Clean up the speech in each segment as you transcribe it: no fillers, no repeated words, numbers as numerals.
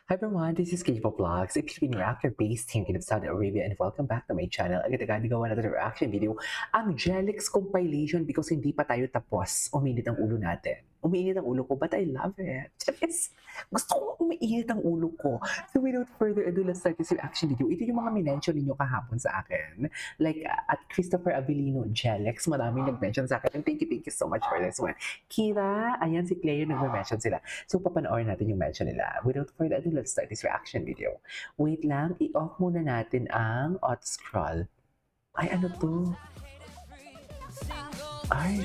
Hi everyone, this is K-pop Vlogs, a Filipino reactor based here in Saudi Arabia, and welcome back to my channel. Agad-agad gawa natin ng reaction video, ang Jelix compilation because hindi pa tayo tapos. Uminit ang ulo natin. Umiinit ang ulo ko, but I love it. Yes. Gusto ko umiinit ang ulo ko. So without further ado, let's start this reaction video. Ito yung mga minention ninyo kahapon sa akin. Like at Christopher Avellino Jelix, maraming nag-mention sa akin. And thank you so much for this one. Kira, ayan si Claire, nag-mention sila. So papanoorin natin yung mention nila. Without further ado, let's start this reaction video. Wait lang, i-off muna natin ang auto-scroll. Ay, ano to? Ay,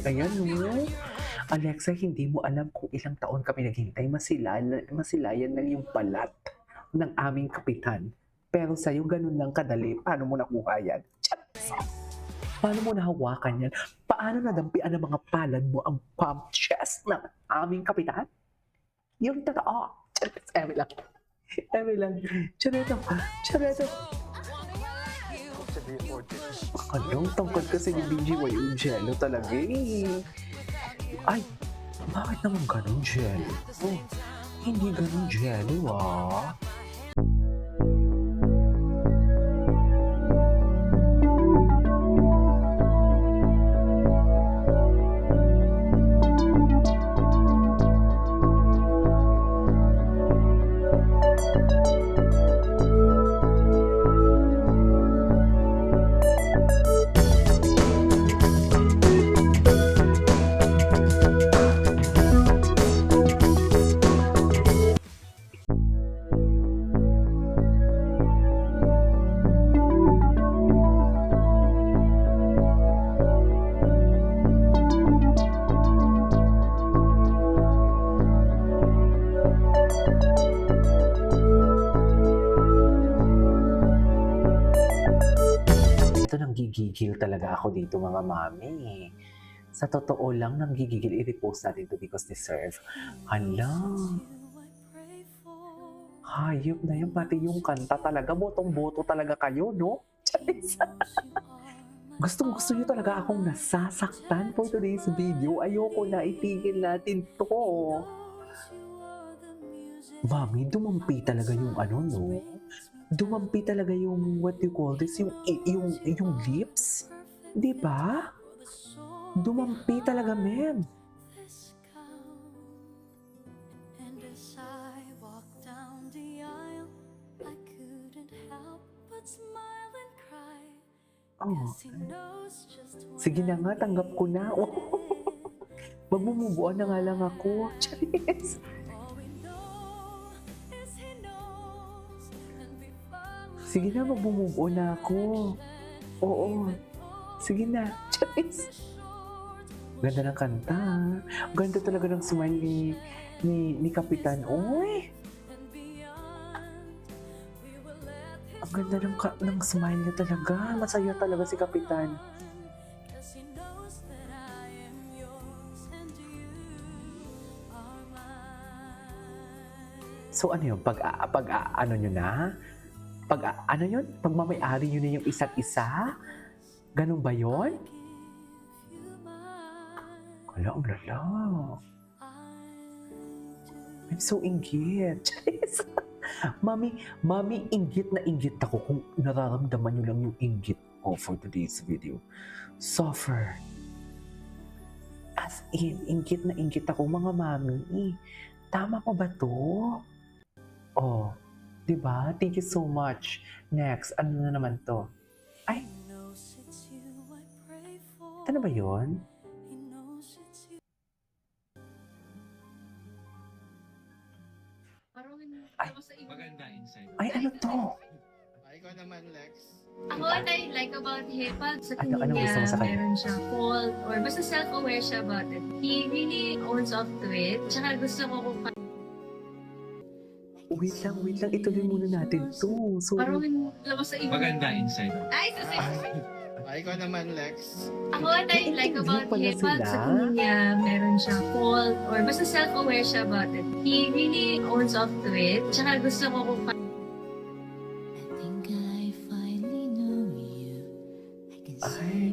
ayan no. Alexa, hindi mo alam kung ilang taon kami naghintay. Masilayan lang yung balat ng aming kapitan. Pero sa'yo, ganun lang kadali. Paano mo nakuha yan? Paano mo nahawakan yan? Paano nadampian ng mga palad mo ang pump chest ng aming kapitan? Yung totoo. Eme lang. Chareto. Anong tangkad kasi ni BGY yung Jello talaga eh. Ay, bakit naman ganun Jello? Oh, hindi ganun Jello ah. Nanggigigil talaga ako dito mga mami. Sa totoo lang, nanggigigil. I-repost natin to because deserve. Hala. Hayop na yan. Pati yung kanta talaga. Botong-boto talaga kayo, no? Gustong-gusto nyo talaga akong nasasaktan for today's video. Ayoko na. Itigil natin to. Mami, dumampi talaga yung ano, no? Dumampi talaga yung what do you call this? Yung lips? Di ba? Dumampi talaga, ma'am. Oh. Sige na nga, tanggap ko na. Oh. Magmumubuan na nga lang ako. Charis. Sige na, mag-move na ako. Oo. Sige na. Charis. Ganda ng kanta. Ganda talaga ng smile ni Kapitan. Uy! Ang ganda ng smile niya talaga. Masaya talaga si Kapitan. So ano yun? Pag ano nyo na? Ano yun? Pagmamayari nyo na yung isa't isa? Ganun ba yun? Wala, ang lala. I'm so inggit. Mami, inggit na inggit ako kung nararamdaman nyo lang yung inggit ko for today's video. Suffer. As in, inggit na inggit ako mga mami. Tama pa ba to? Oh. Diba? Thank you so much. Next, ano na naman to? Ay! Ano ba yun? Ay, ano to? Ikaw naman, Lex. Ako, what I like about him, pag sa tingin Ano gusto mo sa kanya? meron siya fault or basta self-aware siya about it. He really owns up to it. Tsaka gusto ko kung Wait lang. Ituloy muna natin to. So, parang labas sa iba. Maganda inside. Ay, so Ikaw naman, Lex. ako, what I like about Pala him, pag sila. sa tingin niya meron siya fault or basta self-aware siya about it. He really owns up to it. Tsaka gusto ko kung ay,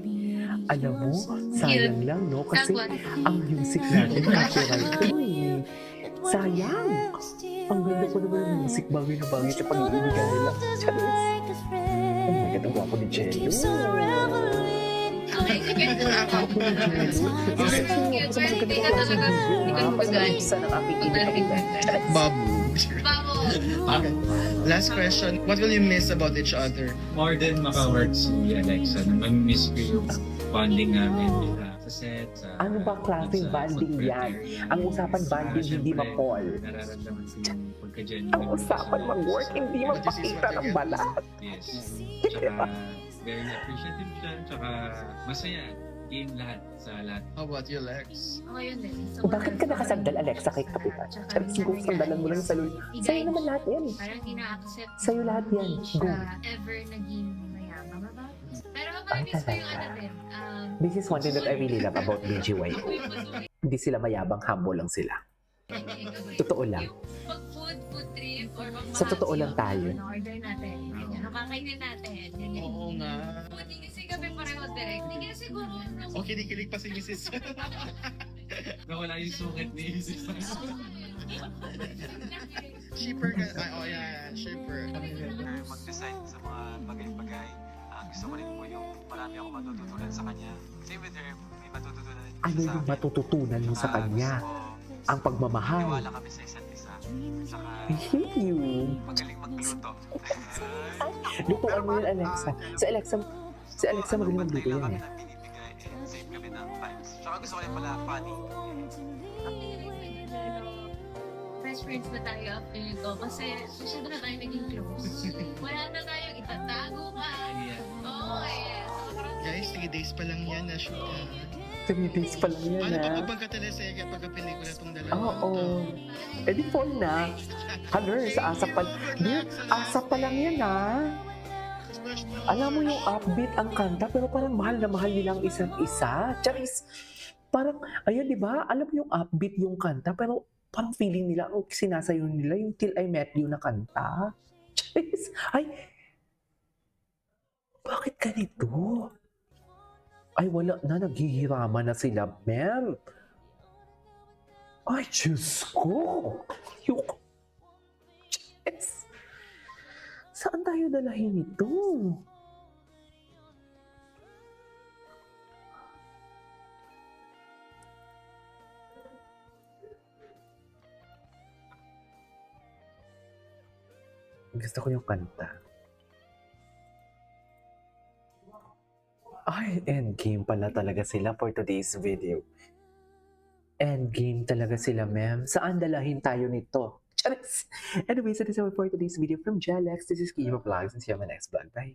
alam mo, sayang lang, no? Kasi ang music natin, copyright to eh. Sayang! Ang ganda po naman ng music, bagay na bagay sa pag-ibigay lang. Charis! Oh my God, ang gwapo ni Jello. Okay, sige. Gwapo ni Jello. Pero hindi ka talaga, hindi ka magagay. Sa ng aking ibigay. Babu. Babo. Okay. Last question. What will you miss about each other? More than maka-work si Alexa, namimiss ko yung bonding namin sa set, sa... Ano ba klaseng sa bonding yan? pag-prepare. Ang usapan Saka, bonding, hindi syempre, ma-call. Nararamdaman ko yung pagka-genuine. Ang usapan mag-work, hindi magpakita ng balat. Yes. Tsaka, very appreciative siya. Tsaka, masaya. Game lahat sa lahat. How about you, Lex? Ako yun din. Bakit ka nakasandal, Alexa, kay Kapitan? Charis, go, sandalan mo lang sa lul. Sa'yo naman lahat yan. Parang ina-accept. Sa'yo lahat yan. Hindi Go. siya ever naging mayabang about. Pero ako na-miss ko yung ano din. This is one thing that I really love about BGY. Hindi sila mayabang, humble lang sila. Totoo lang. Pag food trip, or pag Sa totoo lang tayo. Order natin. Ganyan. Kakainin natin. Ganyan. Oo nga. Hindi kasi kami pareho direct. Hindi kasi siguro. O kinikilig pa si Mrs. Nawala yung sukat ni Isis. Shipper ka. Ay, oh yeah, shipper. Mag-decide sa mga bagay-bagay. Gusto ko rin po yung marami akong matututunan sa kanya. Same with her, may matututunan din Ano siya sa yung akin. matututunan mo sa kanya? Gusto ko, Ang pagmamahal. Tiwala kami sa isa't isa. Saka I hate you. magaling magluto. Lutuan mo yun, Alexa. Si Alexa magaling magluto yan kami eh. ng binibigay and save kami ng vibes. Saka gusto ko rin pala funny. Best friends na tayo after nito kasi masyado na tayo naging close. Wala na tayong itatago pa. Oo, yes. Guys, 3 days pa lang yan na shoot. 3 days pa lang yan Ano pa ah. ba pagka-teleserye at pagka-pelikula itong dalawa? Oo. Eh di fall na. Halers, asa pa. Dear, asa pa lang yan ah. Alam mo yung upbeat ang kanta pero parang mahal na mahal nilang isa't isa. Charis, parang, ayun di ba? Alam mo yung upbeat yung kanta pero parang feeling nila, ang sinasayo nila yung Till I Met You na kanta. Charis, ay, bakit ganito? Ay, wala na, naghihiraman na sila, ma'am. Ay, Diyos ko. Yung... Yes. Saan tayo dalahin ito? Gusto ko yung kanta. Ay, endgame pala talaga sila for today's video. Endgame talaga sila, ma'am. Saan dalahin tayo nito? Charis! Anyway, so this is all for today's video from Jalex. This is Kiva Vlogs and see you on my next vlog. Bye!